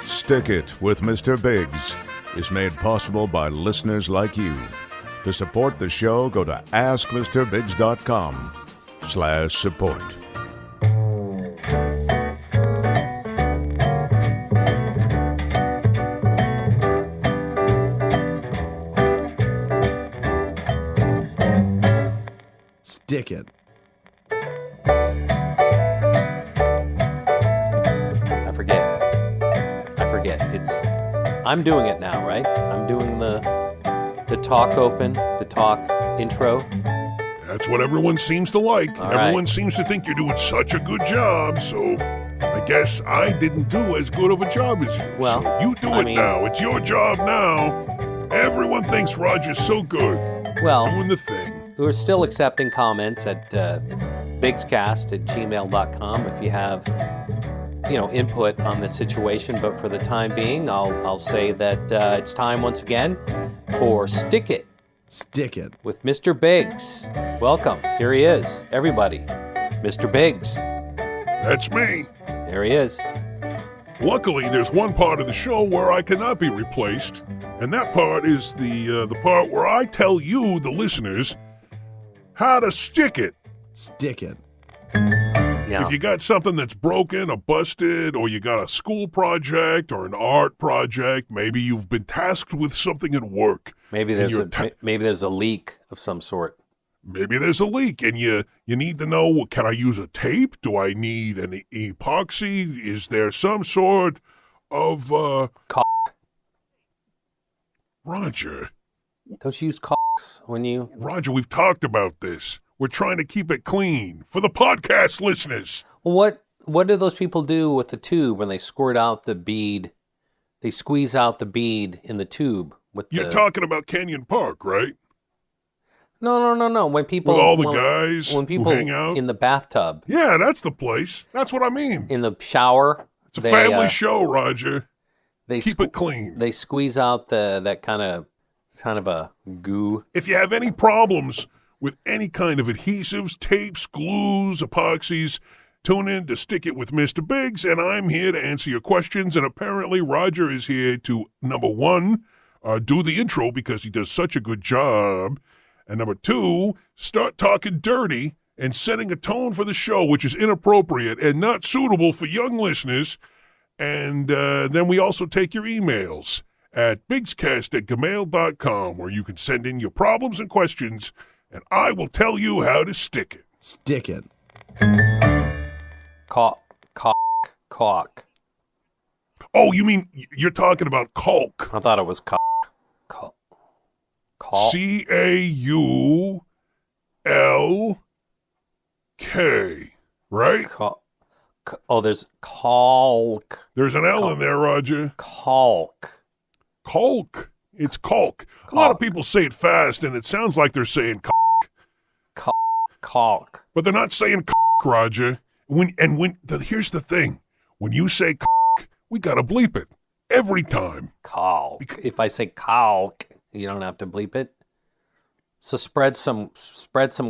Stick It with Mr. Biggs is made possible by listeners like you. To support the show, go to askmrbiggs.com/support. Stick it. I forget. I'm doing it now, right? I'm doing the talk open, the talk intro. That's what everyone seems to like. Everyone right. seems to think you're doing such a good job, so I guess I didn't do as good of a job as you. Well, so you do it now. It's your job now. Everyone thinks Roger's so good. Well, doing the thing. We're still accepting comments at bigscast@gmail.com if you have, input on the situation. But for the time being, I'll say that it's time once again for Stick It. Stick it. With Mr. Biggs. Welcome. Here he is. Everybody. Mr. Biggs. That's me. There he is. Luckily, there's one part of the show where I cannot be replaced, and that part is the part where I tell you, the listeners, how to stick it. Stick it. Yeah. If you got something that's broken or busted, or you got a school project or an art project, maybe you've been tasked with something at work. Maybe there's a leak of some sort. Maybe there's a leak, and you need to know, can I use a tape? Do I need an epoxy? Is there some sort of... Roger. Don't you use caulks when you... Roger, we've talked about this. We're trying to keep it clean for the podcast listeners. Well, what do those people do with the tube when they squirt out the bead? They squeeze out the bead in the tube with You're talking about Canyon Park, right? No. When people... With all the guys when people who hang out? in the bathtub. Yeah, that's the place. That's what I mean. In the shower. It's a family show, Roger. They keep it clean. They squeeze out that kind of a goo. If you have any problems with any kind of adhesives, tapes, glues, epoxies, tune in to Stick It with Mr. Biggs, and I'm here to answer your questions. And apparently Roger is here to, number one, do the intro because he does such a good job. And number two, start talking dirty and setting a tone for the show, which is inappropriate and not suitable for young listeners. And then we also take your emails at bigscast@gmail.com, where you can send in your problems and questions, and I will tell you how to stick it. Stick it. Caulk. Oh, you mean you're talking about caulk? I thought it was caulk. Caulk. C-A-U-L-K, right? There's caulk. There's an L in there, Roger. Caulk. It's caulk. A lot of people say it fast, and it sounds like they're saying caulk. But they're not saying Roger. Here's the thing. When you say we got to bleep it every time. Caulk. If I say caulk, you don't have to bleep it. So spread some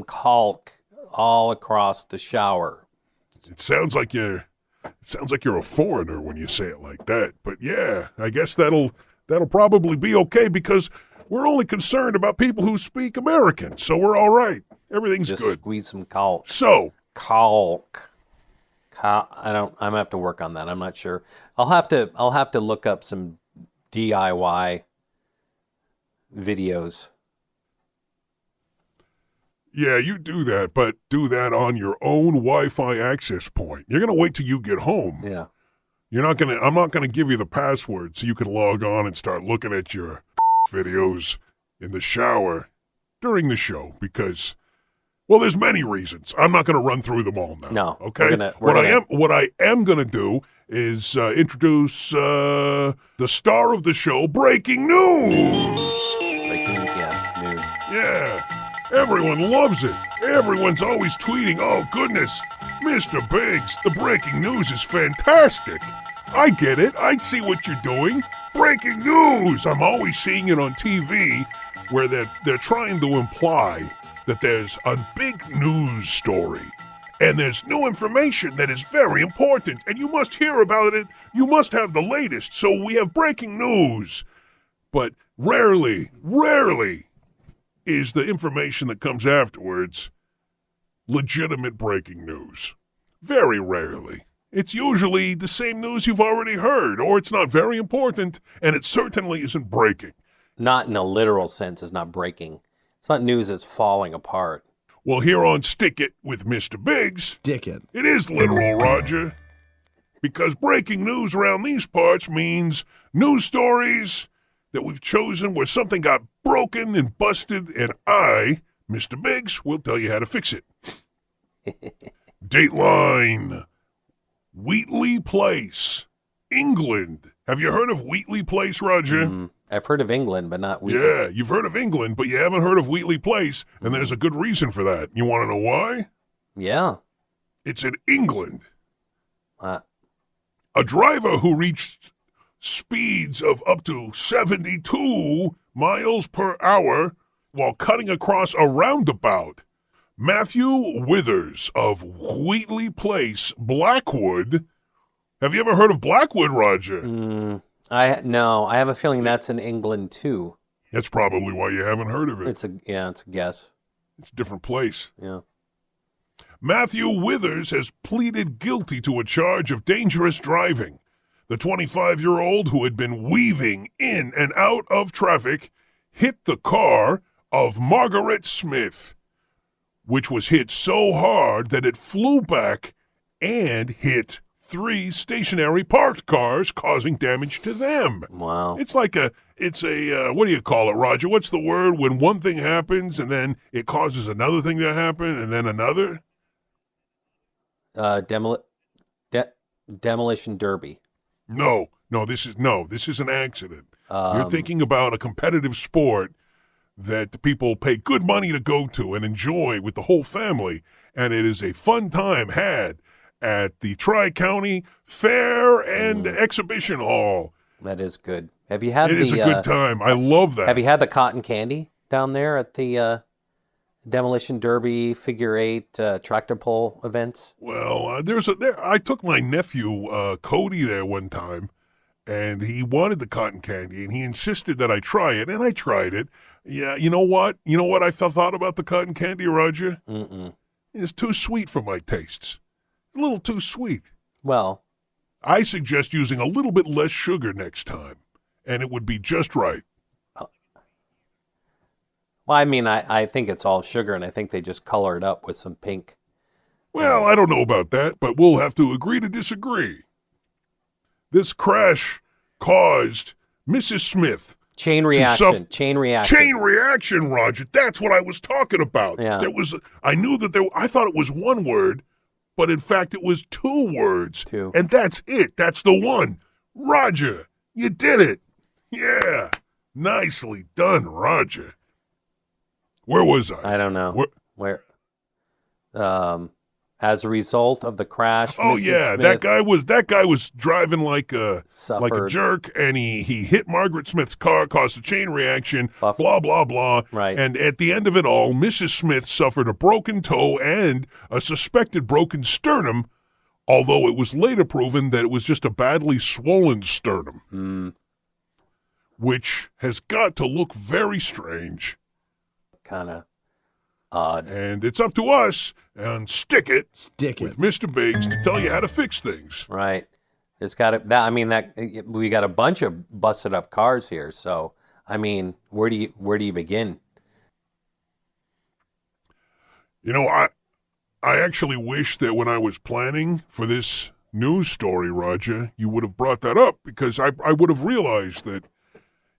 caulk all across the shower. It sounds like you're a foreigner when you say it like that. But yeah, I guess that'll probably be okay because we're only concerned about people who speak American. So we're all right. Everything's Just good. Squeeze some caulk. So caulk. I'm gonna have to work on that. I'm not sure. I'll have to look up some DIY videos. Yeah, you do that, but do that on your own Wi-Fi access point. You're gonna wait till you get home. Yeah. I'm not gonna give you the password so you can log on and start looking at your videos in the shower during the show because, well, there's many reasons. I'm not gonna run through them all now. No. Okay. What I am gonna do is introduce the star of the show, Breaking News. News. Yeah. Everyone loves it. Everyone's always tweeting, oh, goodness, Mr. Biggs, the breaking news is fantastic. I get it. I see what you're doing. Breaking news. I'm always seeing it on TV where they're trying to imply that there's a big news story. and there's new information that is very important, and you must hear about it. You must have the latest, so we have breaking news. But rarely is the information that comes afterwards legitimate breaking news. Very rarely. It's usually the same news you've already heard, or it's not very important, and it certainly isn't breaking. Not in a literal sense, it's not breaking. It's not news that's falling apart. Well, here on Stick It with Mr. Biggs, Stick it. it is literal, Roger. Because breaking news around these parts means news stories that we've chosen where something got broken and busted, and I, Mr. Biggs, will tell you how to fix it. Dateline. Wheatley Place, England. Have you heard of Wheatley Place, Roger? I've heard of England, but not Wheatley. Yeah, you've heard of England, but you haven't heard of Wheatley Place, and there's a good reason for that. You want to know why? Yeah. It's in England. A driver who reached speeds of up to 72 miles per hour while cutting across a roundabout. Matthew Withers of Wheatley Place, Blackwood. Have you ever heard of Blackwood, Roger? No, I have a feeling that's in England too. That's probably why you haven't heard of it. It's a guess. It's a different place. Yeah. Matthew Withers has pleaded guilty to a charge of dangerous driving. The 25-year-old who had been weaving in and out of traffic hit the car of Margaret Smith, which was hit so hard that it flew back and hit 3 stationary parked cars, causing damage to them. Wow. It's a what do you call it, Roger? What's the word when one thing happens and then it causes another thing to happen and then another? Demolition derby. No, this is an accident. You're thinking about a competitive sport that the people pay good money to go to and enjoy with the whole family, and it is a fun time had at the Tri-County Fair and Exhibition Hall. That is good. Have you had It is a good time. I love that. Have you had the cotton candy down there at the Demolition Derby, Figure 8, tractor pull events? Well, I took my nephew, Cody, there one time, and he wanted the cotton candy, and he insisted that I try it, and I tried it. Yeah, you know what? You know what I thought about the cotton candy, Roger? It's too sweet for my tastes. A little too sweet. Well, I suggest using a little bit less sugar next time, and it would be just right. Well, I mean, I think it's all sugar, and I think they just color it up with some pink. Well, I don't know about that, but we'll have to agree to disagree. This crash caused Mrs. Smith. Chain reaction. Chain reaction. Chain reaction, Roger. That's what I was talking about. Yeah. I thought it was one word, but in fact it was 2 words. 2. And that's it. That's the one. Roger, you did it. Yeah. Nicely done, Roger. Where was I? I don't know. Where? As a result of the crash, Oh Mrs. yeah, Smith that guy was driving like a suffered. jerk, and he hit Margaret Smith's car, caused a chain reaction, Buff. blah blah blah. Right. And at the end of it all, Mrs. Smith suffered a broken toe and a suspected broken sternum, although it was later proven that it was just a badly swollen sternum, which has got to look very strange. Kind of odd. And it's up to us and Stick It with Mr. Biggs to tell you how to fix things. Right. There's got to we got a bunch of busted up cars here. So I mean, where do you begin? You know, I actually wish that when I was planning for this news story, Roger, you would have brought that up, because I would have realized that,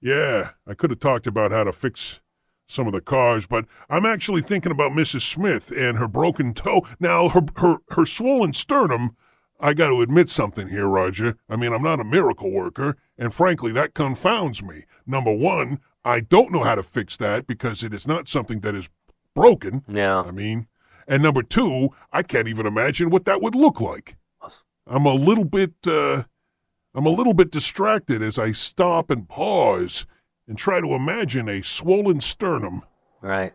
yeah, I could have talked about how to fix some of the cars, but I'm actually thinking about Mrs. Smith and her broken toe. Now, her swollen sternum, I got to admit something here, Roger. I mean, I'm not a miracle worker, and frankly, that confounds me. Number one, I don't know how to fix that because it is not something that is broken. Yeah. I mean, and number two, I can't even imagine what that would look like. I'm a little bit distracted as I stop and pause and try to imagine a swollen sternum. Right.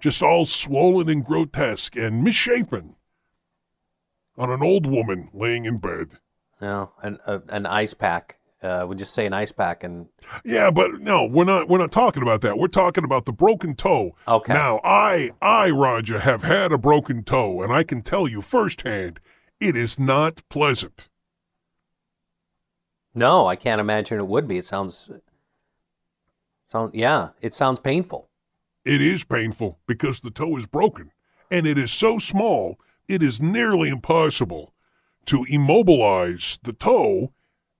Just all swollen and grotesque and misshapen. on an old woman laying in bed. No, an ice pack. We'll just say an ice pack and. Yeah, but no, we're not talking about that. We're talking about the broken toe. Okay. Now, I, Roger, have had a broken toe, and I can tell you firsthand, it is not pleasant. No, I can't imagine it would be. It sounds painful. It is painful because the toe is broken, and it is so small, it is nearly impossible to immobilize the toe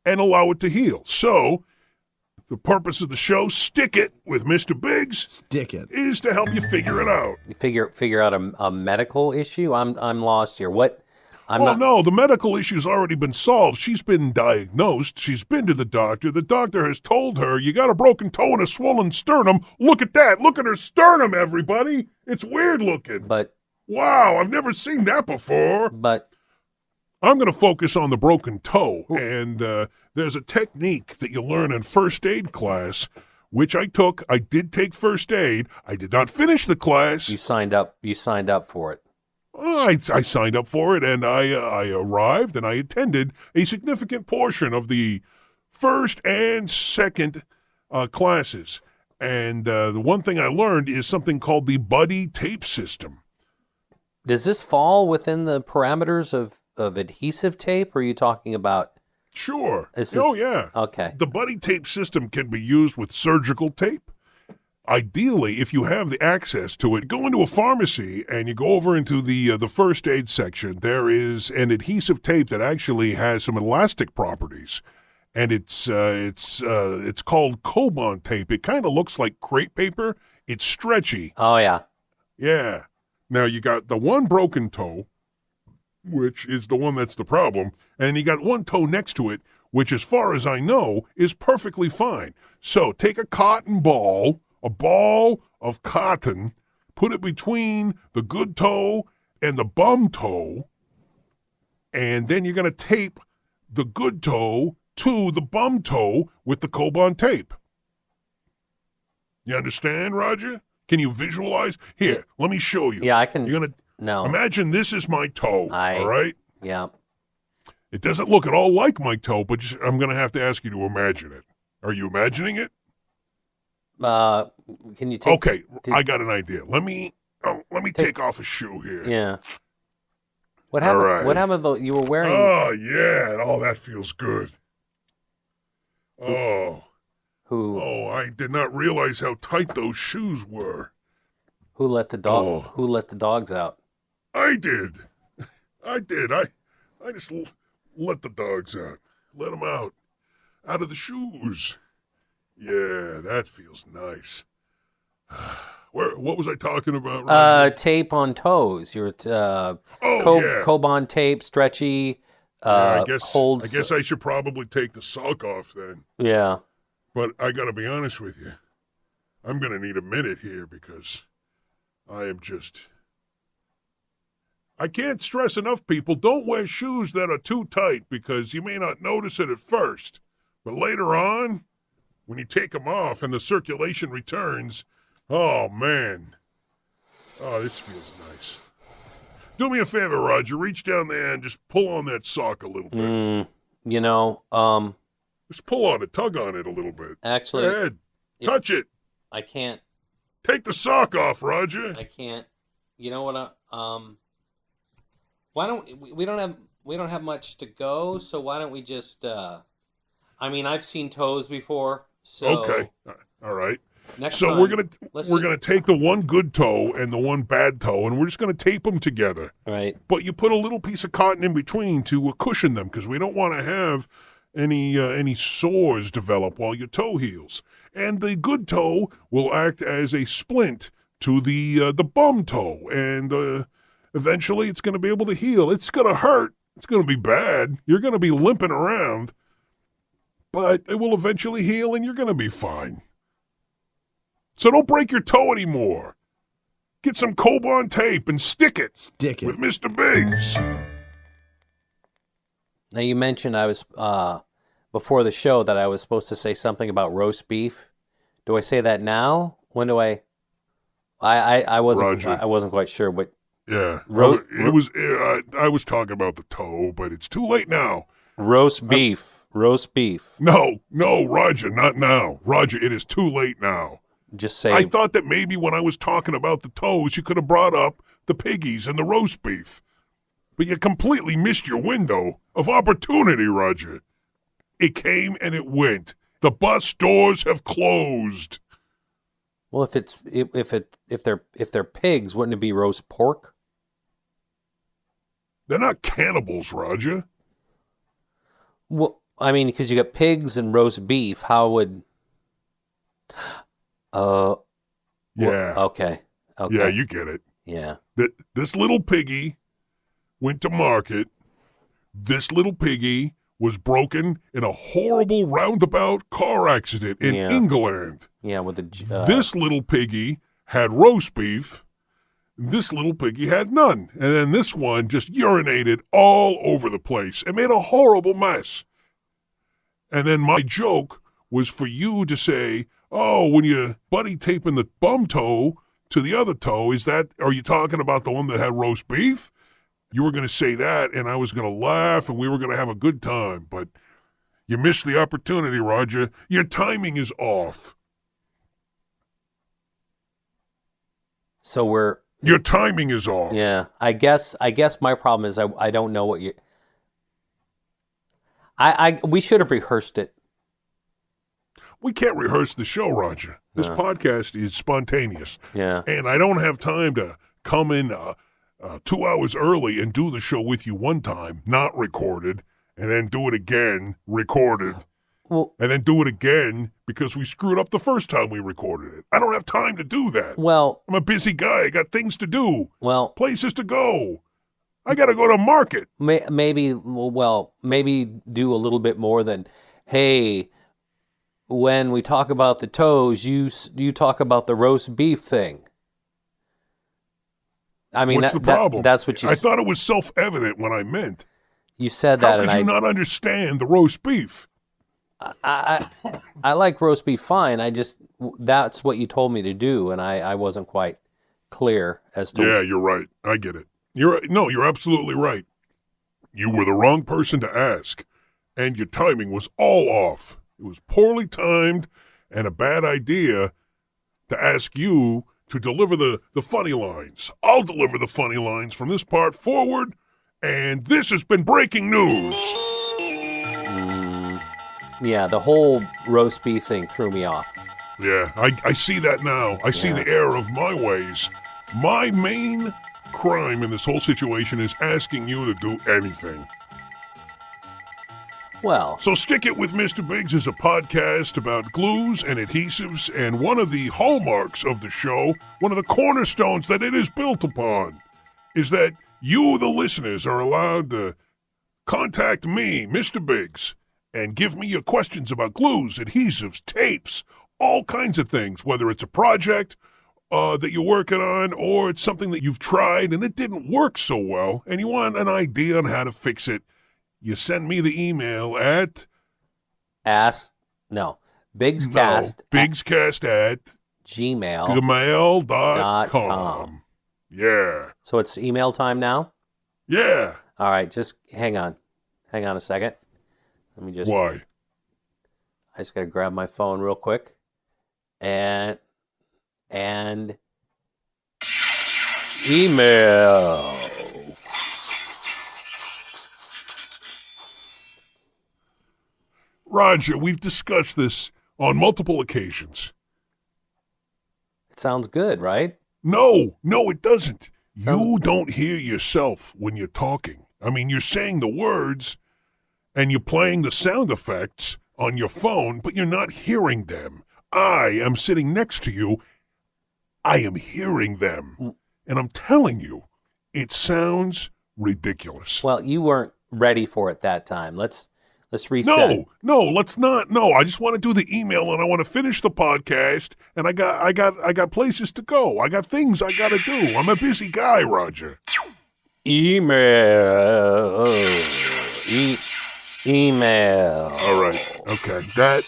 and allow it to heal. So, the purpose of the show, Stick It with Mr. Biggs, Stick it. is to help you figure it out. You figure out a medical issue. I'm lost here. What? No, the medical issue's already been solved. She's been diagnosed. She's been to the doctor. The doctor has told her, you got a broken toe and a swollen sternum. Look at that. Look at her sternum, everybody. It's weird looking. But wow, I've never seen that before. But I'm going to focus on the broken toe, and there's a technique that you learn in first aid class, which I took. I did take first aid. I did not finish the class. you signed up for it. I signed up for it, and I arrived, and I attended a significant portion of the first and second classes. And the one thing I learned is something called the buddy tape system. Does this fall within the parameters of adhesive tape, or are you talking about? Sure. This Oh, is- yeah. Okay. The buddy tape system can be used with surgical tape. Ideally, if you have the access to it, go into a pharmacy and you go over into the first aid section. There is an adhesive tape that actually has some elastic properties, and it's called Coban tape. It kind of looks like crepe paper. It's stretchy. Oh yeah. Yeah. Now you got the one broken toe, which is the one that's the problem, and you got one toe next to it, which, as far as I know, is perfectly fine. So take a cotton ball. A ball of cotton, put it between the good toe and the bum toe, and then you're going to tape the good toe to the bum toe with the Coban tape. You understand, Roger? Can you visualize? Here, let me show you. Yeah, I can. You're going to No. imagine this is my toe, all right? Yeah. It doesn't look at all like my toe, but I'm going to have to ask you to imagine it. Are you imagining it? Can you take? Okay, I got an idea. Let me take off a shoe here. Yeah. What happened? All right. What happened though? You were wearing. Oh yeah. Oh, that feels good. Oh. Who? Oh, I did not realize how tight those shoes were. Who let the dog? Oh. Who let the dogs out? I did. I did. I just let the dogs out. Let them out of the shoes. Yeah, that feels nice. What was I talking about? Roger? Tape on toes. Your yeah. Coban tape, stretchy. Yeah, holds. I guess I should probably take the sock off then. Yeah. But I got to be honest with you. I'm going to need a minute here because I can't stress enough, people, don't wear shoes that are too tight because you may not notice it at first. But later on, when you take them off and the circulation returns, oh, man. Oh, this feels nice. Do me a favor, Roger. Reach down there and just pull on that sock a little bit. Just pull on it. Tug on it a little bit. Actually, go ahead. Touch it. I can't. Take the sock off, Roger. I can't. You know what? Why don't we don't have much to go? So why don't we just? I mean, I've seen toes before. So Okay. All right. Next So time, we're gonna take the one good toe and the one bad toe, and we're just gonna tape them together. Right. But you put a little piece of cotton in between to cushion them because we don't want to have any sores develop while your toe heals. And the good toe will act as a splint to the bum toe, and eventually it's going to be able to heal. It's going to hurt. It's going to be bad. You're going to be limping around, but it will eventually heal, and you're going to be fine. So don't break your toe anymore. Get some Coban tape and stick it. Stick it. With Mr. Biggs. Now you mentioned I was before the show that I was supposed to say something about roast beef. Do I say that now? When do I? I wasn't. Roger. I wasn't quite sure what Yeah. I was talking about the toe, but it's too late now. Roast beef. Roast beef. No, Roger, not now. Roger, it is too late now. Just say. I thought that maybe when I was talking about the toes, you could have brought up the piggies and the roast beef. But you completely missed your window of opportunity, Roger. It came and it went. The bus doors have closed. Well, if they're pigs, wouldn't it be roast pork? They're not cannibals, Roger. Well, I mean, because you got pigs and roast beef. How would? Yeah. Okay. Yeah, you get it. Yeah. This little piggy went to market. This little piggy was broken in a horrible roundabout car accident in England. Yeah, with the. This little piggy had roast beef. This little piggy had none. And then this one just urinated all over the place and made a horrible mess. And then my joke was for you to say, oh, when you're buddy taping the bum toe to the other toe, are you talking about the one that had roast beef? You were going to say that, and I was going to laugh, and we were going to have a good time. But you missed the opportunity, Roger. Your timing is off. So your timing is off. Yeah, I guess my problem is I don't know what you. We should have rehearsed it. We can't rehearse the show, Roger. This podcast is spontaneous. Yeah. And I don't have time to come in 2 hours early and do the show with you one time, not recorded, and then do it again, recorded, and then do it again because we screwed up the first time we recorded it. I don't have time to do that. Well, I'm a busy guy. I got things to do. Well, places to go. I got to go to market. Maybe do a little bit more than, hey, when we talk about the toes, you talk about the roast beef thing. I mean, what's the problem? That's what you. I thought it was self-evident when I meant. You said that, How could you not understand the roast beef? I like roast beef fine. That's what you told me to do, and I wasn't quite clear as to. Yeah, you're right. I get it. You're absolutely right. You were the wrong person to ask, and your timing was all off. It was poorly timed and a bad idea to ask you to deliver the funny lines. I'll deliver the funny lines from this part forward, and this has been breaking news. Yeah, the whole roast beef thing threw me off. Yeah, I see that now. I see the error of my ways. My main crime in this whole situation is asking you to do anything. Well, so Stick It with Mr. Biggs is a podcast about glues and adhesives, and one of the hallmarks of the show, one of the cornerstones that it is built upon, is that you, the listeners, are allowed to contact me, Mr. Biggs, and give me your questions about glues, adhesives, tapes, all kinds of things, whether it's a project that you're working on or it's something that you've tried and it didn't work so well, and you want an idea on how to fix it. You send me the email at Bigscast at gmail.com. Yeah. So it's email time now? Yeah. All right, just hang on. Hang on a second. Let me just. Why? I just got to grab my phone real quick. And email. Roger, we've discussed this on multiple occasions. It sounds good, right? No, it doesn't. You don't hear yourself when you're talking. I mean, you're saying the words and you're playing the sound effects on your phone, but you're not hearing them. I am sitting next to you. I am hearing them. And I'm telling you, it sounds ridiculous. Well, you weren't ready for it that time. Let's reset. No, let's not. No, I just want to do the email and I want to finish the podcast. And I got places to go. I got things I got to do. I'm a busy guy, Roger. Email. Email. All right. Okay. That,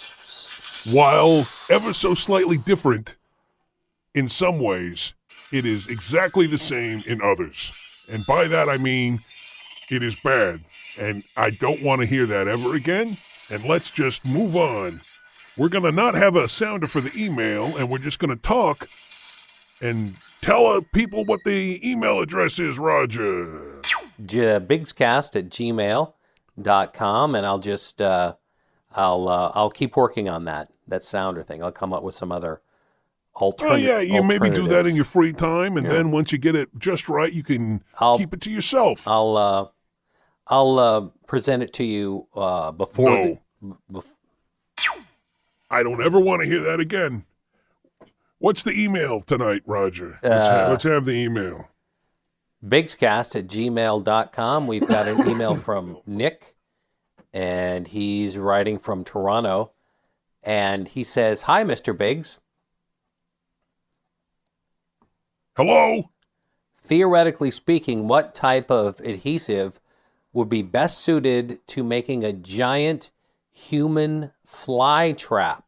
while ever so slightly different in some ways, it is exactly the same in others. And by that I mean it is bad. And I don't want to hear that ever again. And let's just move on. We're going to not have a sounder for the email, and we're just going to talk and tell people what the email address is, Roger. bigscast@gmail.com, and I'll just I'll keep working on that sounder thing. I'll come up with some other alternatives. Oh, yeah, you maybe do that in your free time, and then once you get it just right, you can keep it to yourself. I'll present it to you before. No. I don't ever want to hear that again. What's the email tonight, Roger? Let's have the email. bigscast@gmail.com. We've got an email from Nick, and he's writing from Toronto. And he says, "Hi, Mr. Biggs. Hello? Theoretically speaking, what type of adhesive would be best suited to making a giant human fly trap?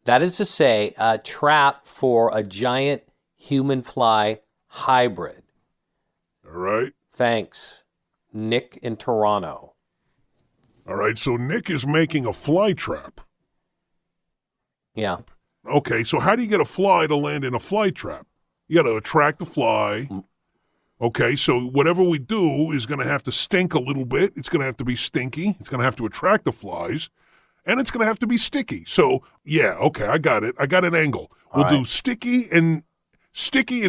That is to say, a trap for a giant human fly hybrid. All right. Thanks, Nick in Toronto." All right, so Nick is making a fly trap. Yeah. Okay, so how do you get a fly to land in a fly trap? You got to attract the fly. Okay, so whatever we do is going to have to stink a little bit. It's going to have to be stinky. It's going to have to attract the flies. And it's going to have to be sticky. So, yeah, okay, I got it. I got an angle. We'll do sticky and stinky.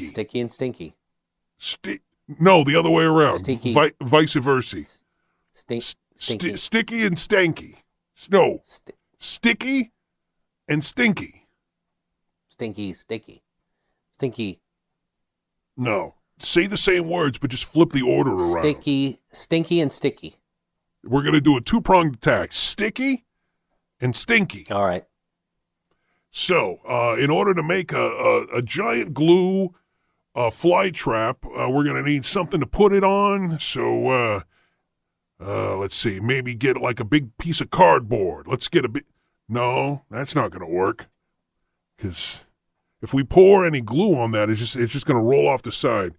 Sticky and stinky. No, the other way around. Stinky. Vice versa. Stinky. Sticky and stanky. No. Sticky and stinky. Stinky, sticky. Stinky. No. Say the same words, but just flip the order around. Stinky and sticky. We're going to do a two-pronged attack. Sticky and stinky. All right. So, in order to make a giant glue fly trap, we're going to need something to put it on. So, let's see. Maybe get like a big piece of cardboard. Let's get a bit. No, that's not going to work. Because if we pour any glue on that, it's just going to roll off the side.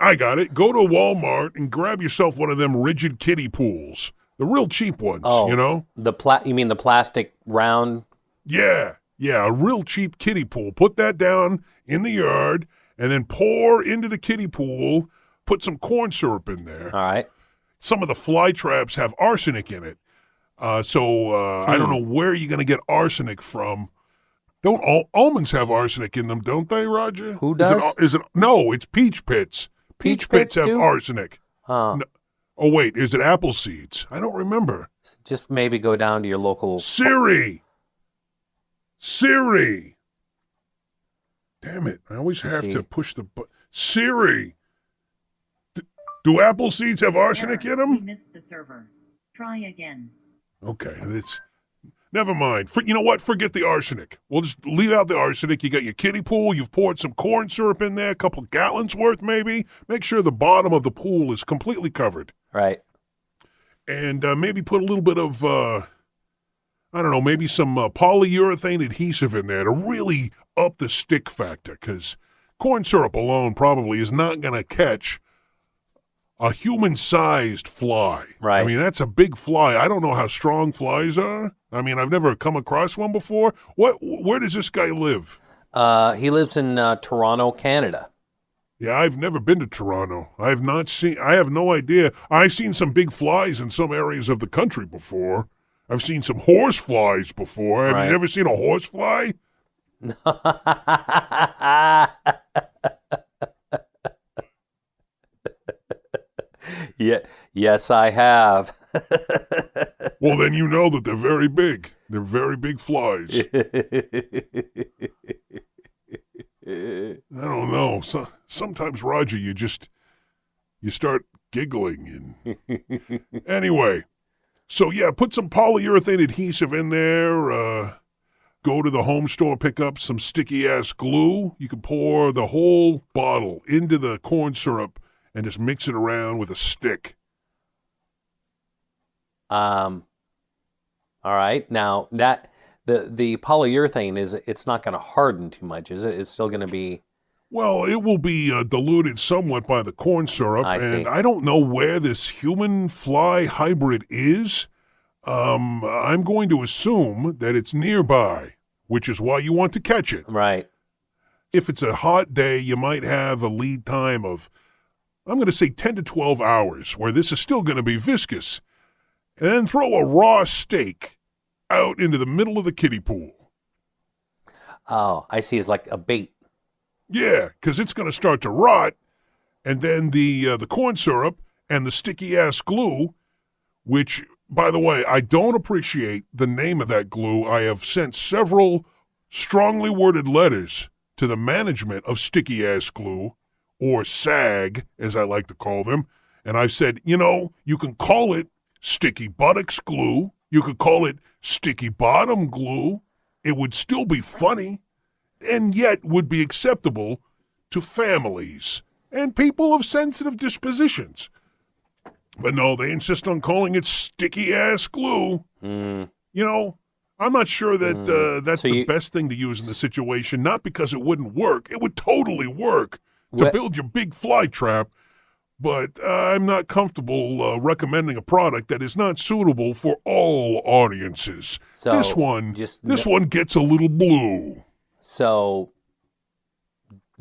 I got it. Go to Walmart and grab yourself one of them rigid kiddie pools. The real cheap ones, you know? You mean the plastic round? Yeah, a real cheap kiddie pool. Put that down in the yard and then pour into the kiddie pool. Put some corn syrup in there. All right. Some of the fly traps have arsenic in it. I don't know where you're going to get arsenic from. Don't almonds have arsenic in them, don't they, Roger? Who does? No, it's peach pits. Peach pits have arsenic. Huh. No, oh, wait, is it apple seeds? I don't remember. Just maybe go down to your local... Siri! Damn it, I always have to push the button. Siri! Do apple seeds have arsenic in them? We missed the server. Try again. Okay, never mind. You know what? Forget the arsenic. We'll just leave out the arsenic. You got your kiddie pool. You've poured some corn syrup in there, a couple gallons worth maybe. Make sure the bottom of the pool is completely covered. Right. And maybe put a little bit of, maybe some polyurethane adhesive in there to really up the stick factor, because corn syrup alone probably is not going to catch a human-sized fly. Right. I mean, that's a big fly. I don't know how strong flies are. I mean, I've never come across one before. Where does this guy live? He lives in Toronto, Canada. Yeah, I've never been to Toronto. I have no idea. I've seen some big flies in some areas of the country before. I've seen some horse flies before. Have you ever seen a horse fly? Yeah, yes, I have. Well, then you know that they're very big. They're very big flies. I don't know. Sometimes, Roger, you start giggling. Anyway, so yeah, put some polyurethane adhesive in there. Go to the home store, pick up some sticky-ass glue. You can pour the whole bottle into the corn syrup and just mix it around with a stick. All right. Now that the polyurethane it's not going to harden too much, is it? It's still going to be. Well, it will be diluted somewhat by the corn syrup, I see. and I don't know where this human-fly hybrid is. I'm going to assume that it's nearby, which is why you want to catch it. Right. If it's a hot day, you might have a lead time of, I'm going to say 10 to 12 hours, where this is still going to be viscous. And then throw a raw steak out into the middle of the kiddie pool. Oh, I see. It's like a bait. Yeah, because it's going to start to rot, and then the corn syrup and the sticky-ass glue, which, by the way, I don't appreciate the name of that glue. I have sent several strongly worded letters to the management of sticky-ass glue, or SAG, as I like to call them, and I've said, you can call it sticky buttocks glue, you could call it sticky bottom glue, it would still be funny, and yet would be acceptable to families and people of sensitive dispositions. But no, they insist on calling it sticky-ass glue. I'm not sure that that's the best thing to use in the situation, not because it wouldn't work. It would totally work to build your big fly trap, but I'm not comfortable recommending a product that is not suitable for all audiences. So this one gets a little blue. So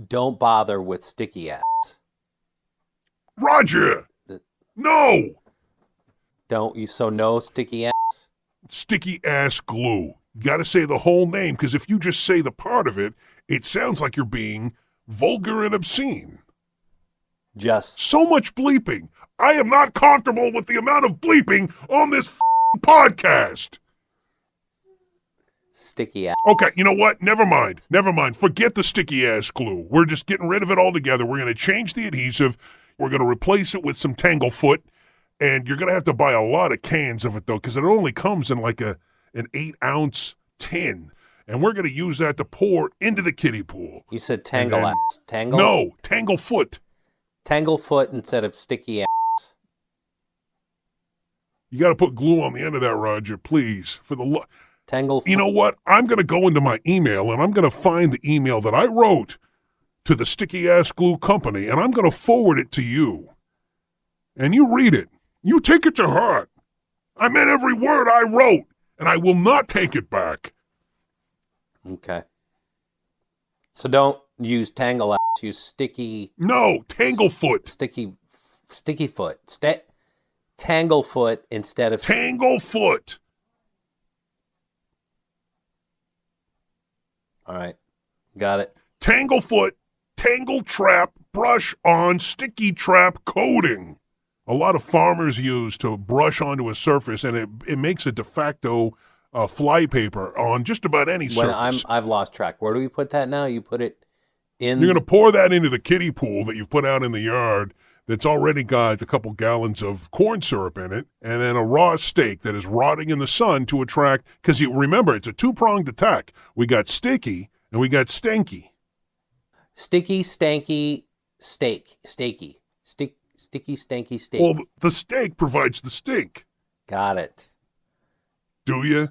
don't bother with sticky ass. Roger! No! So no sticky ass? Sticky ass glue. You got to say the whole name, because if you just say the part of it, it sounds like you're being vulgar and obscene. Just. So much bleeping. I am not comfortable with the amount of bleeping on this podcast. Sticky ass. Okay, you know what? Never mind. Forget the sticky ass glue. We're just getting rid of it altogether. We're going to change the adhesive. We're going to replace it with some Tanglefoot. And you're going to have to buy a lot of cans of it, though, because it only comes in like an 8-ounce tin. And we're going to use that to pour into the kiddie pool. You said tangle ass. Tangle? No, Tanglefoot. Tanglefoot instead of sticky ass. You got to put glue on the end of that, Roger, please. For the Tanglefoot. You know what? I'm going to go into my email, and I'm going to find the email that I wrote to the Sticky Ass Glue Company, and I'm going to forward it to you. And you read it. You take it to heart. I meant every word I wrote, and I will not take it back. Okay. So don't use tangle ass. Use sticky. No, Tanglefoot. Sticky foot. Tanglefoot instead of. Tanglefoot. All right. Got it. Tanglefoot, Tangle Trap, brush on sticky trap coating. A lot of farmers use to brush onto a surface, and it makes a de facto fly paper on just about any surface. I've lost track. Where do we put that now? You put it in. You're going to pour that into the kiddie pool that you've put out in the yard that's already got a couple gallons of corn syrup in it, and then a raw steak that is rotting in the sun to attract, because you remember, it's a two-pronged attack. We got sticky and we got stanky. Sticky, stanky, steak. Sticky, stanky, steak. Well, the steak provides the stink. Got it. Do you?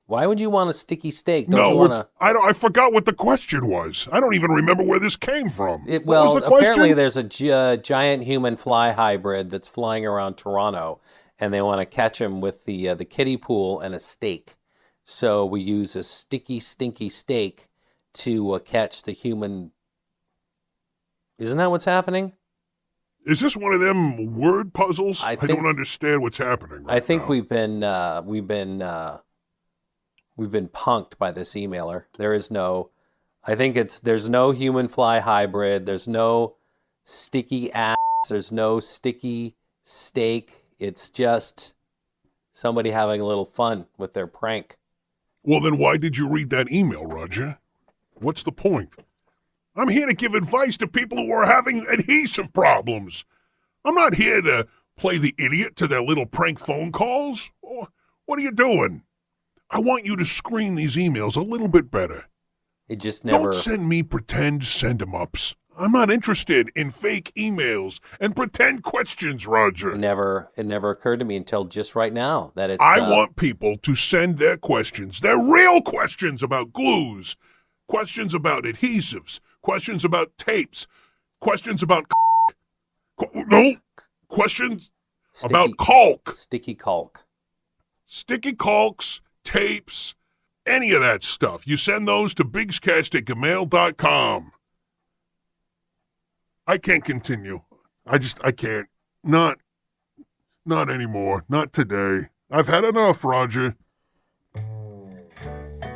Why would you want a sticky steak? I forgot what the question was. I don't even remember where this came from. What was the apparently question? there's a giant human fly hybrid that's flying around Toronto, and they want to catch him with the kiddie pool and a steak. So we use a sticky, stinky steak to catch the human. Isn't that what's happening? Is this one of them word puzzles? I don't understand what's happening right I think now. we've been punked by this emailer. There's no human fly hybrid. There's no sticky ass. There's no sticky steak. It's just somebody having a little fun with their prank. Well, then why did you read that email, Roger? What's the point? I'm here to give advice to people who are having adhesive problems. I'm not here to play the idiot to their little prank phone calls. What are you doing? I want you to screen these emails a little bit better. It just never... Don't send me pretend send-em-ups. I'm not interested in fake emails and pretend questions, Roger. It never occurred to me until just right now that it's... I want people to send their questions, their real questions about glues, questions about adhesives, questions about tapes, questions about questions about caulk, Sticky caulk. sticky caulks, tapes, any of that stuff. You send those to bigscast@gmail.com. I can't continue. I can't. Not anymore. Not today. I've had enough, Roger.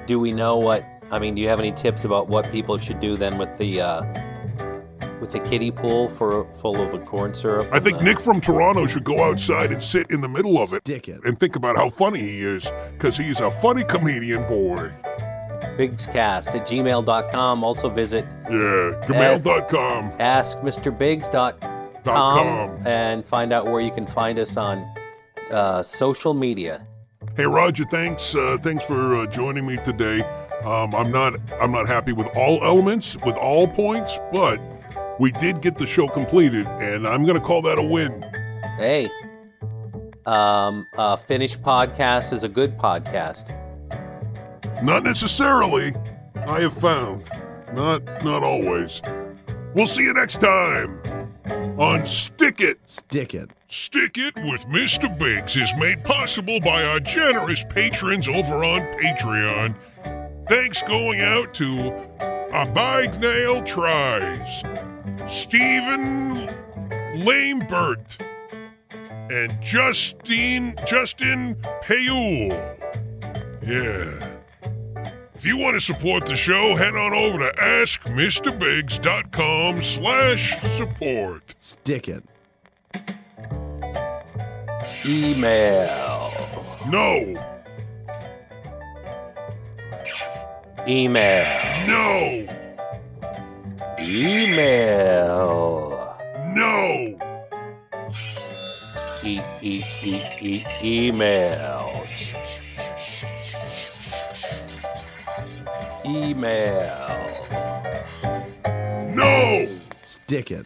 Do we know what? I mean, do you have any tips about what people should do then with the kiddie pool full of the corn syrup? I think Nick from Toronto should go outside and sit in the middle of it Stick it. and think about how funny he is, because he's a funny comedian boy. bigscast@gmail.com. Also visit Gmail.com. askmrbiggs.com and find out where you can find us on social media. Hey, Roger, thanks for joining me today. I'm not happy with all elements, with all points, but we did get the show completed, and I'm going to call that a win. Hey, a finished podcast is a good podcast. Not necessarily, I have found. Not always. We'll see you next time on Stick It. Stick it. Stick It with Mr. Biggs is made possible by our generous patrons over on Patreon. Thanks going out to Abagnale Tries, Stephen Lambert, and Justin Payul. Yeah. If you want to support the show, head on over to askmrbiggs.com/support. Stick it. Email. No. Email. No. Email. No. Email. Email. No. Stick it.